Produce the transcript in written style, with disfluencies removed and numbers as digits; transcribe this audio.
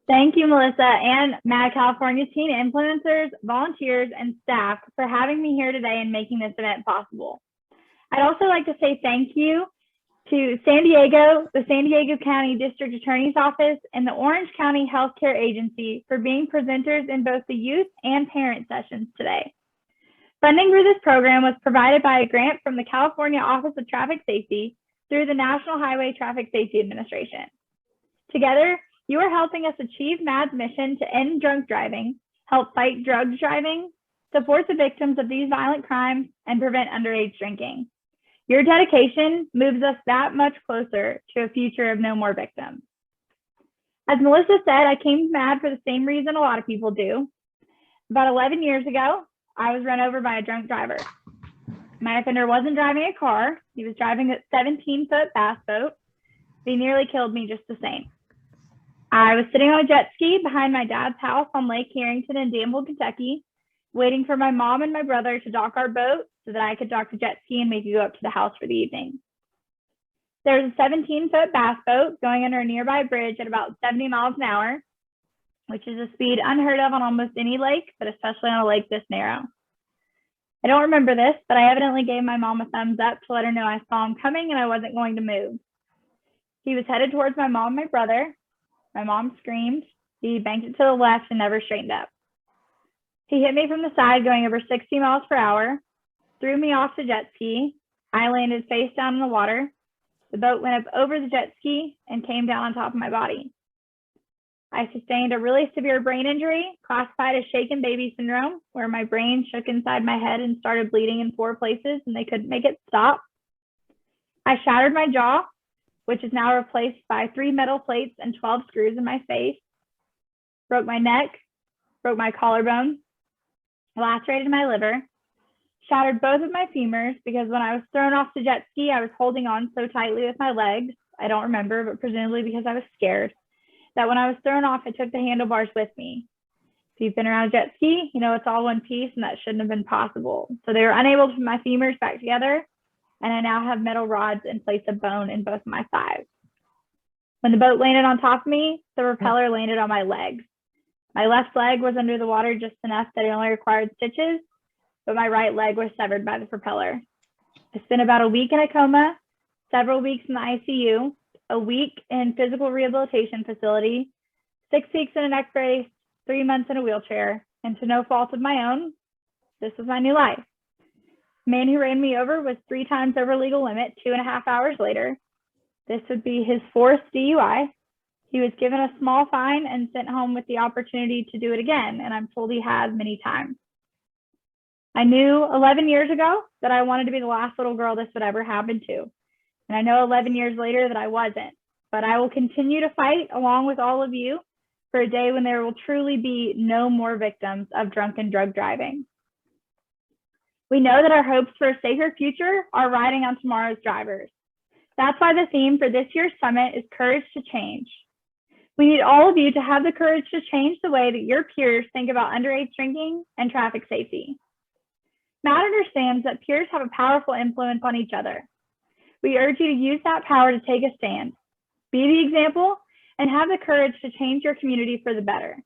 Thank you, Melissa, and MADD California teen influencers, volunteers, and staff for having me here today and making this event possible. I'd also like to say thank you to San Diego, the San Diego County District Attorney's Office, and the Orange County Healthcare Agency for being presenters in both the youth and parent sessions today. Funding for this program was provided by a grant from the California Office of Traffic Safety through the National Highway Traffic Safety Administration. Together, you are helping us achieve MADD's mission to end drunk driving, help fight drug driving, support the victims of these violent crimes, and prevent underage drinking. Your dedication moves us that much closer to a future of no more victims. As Melissa said, I came to MADD for the same reason a lot of people do. About 11 years ago, I was run over by a drunk driver. My offender wasn't driving a car. He was driving a 17-foot bass boat. He nearly killed me just the same. I was sitting on a jet ski behind my dad's house on Lake Harrington in Danville, Kentucky, waiting for my mom and my brother to dock our boat so that I could dock the jet ski and maybe go up to the house for the evening. There was a 17-foot bass boat going under a nearby bridge at about 70 miles an hour, which is a speed unheard of on almost any lake, but especially on a lake this narrow. I don't remember this, but I evidently gave my mom a thumbs up to let her know I saw him coming and I wasn't going to move. He was headed towards my mom and my brother. My mom screamed. He banked it to the left and never straightened up. He hit me from the side going over 60 miles per hour, threw me off the jet ski. I landed face down in the water. The boat went up over the jet ski and came down on top of my body. I sustained a really severe brain injury classified as shaken baby syndrome, where my brain shook inside my head and started bleeding in 4 places and they couldn't make it stop. I shattered my jaw, which is now replaced by 3 metal plates and 12 screws in my face, broke my neck, broke my collarbone, lacerated my liver, shattered both of my femurs because when I was thrown off the jet ski, I was holding on so tightly with my legs, I don't remember, but presumably because I was scared, that when I was thrown off, I took the handlebars with me. If you've been around a jet ski, you know it's all one piece and that shouldn't have been possible. So they were unable to put my femurs back together, and I now have metal rods in place of bone in both of my thighs. When the boat landed on top of me, the propeller landed on my legs. My left leg was under the water just enough that it only required stitches, but my right leg was severed by the propeller. I spent about a week in a coma, several weeks in the ICU, a week in physical rehabilitation facility, 6 weeks in a neck brace, 3 months in a wheelchair, and to no fault of my own, this was my new life. The man who ran me over was 3 times over legal limit 2.5 hours later. This would be his 4th DUI. He was given a small fine and sent home with the opportunity to do it again, and I'm told he has many times. I knew 11 years ago that I wanted to be the last little girl this would ever happen to. And I know 11 years later that I wasn't, but I will continue to fight along with all of you for a day when there will truly be no more victims of drunken drug driving. We know that our hopes for a safer future are riding on tomorrow's drivers. That's why the theme for this year's summit is Courage to Change. We need all of you to have the courage to change the way that your peers think about underage drinking and traffic safety. MADD understands that peers have a powerful influence on each other. We urge you to use that power to take a stand, be the example, and have the courage to change your community for the better.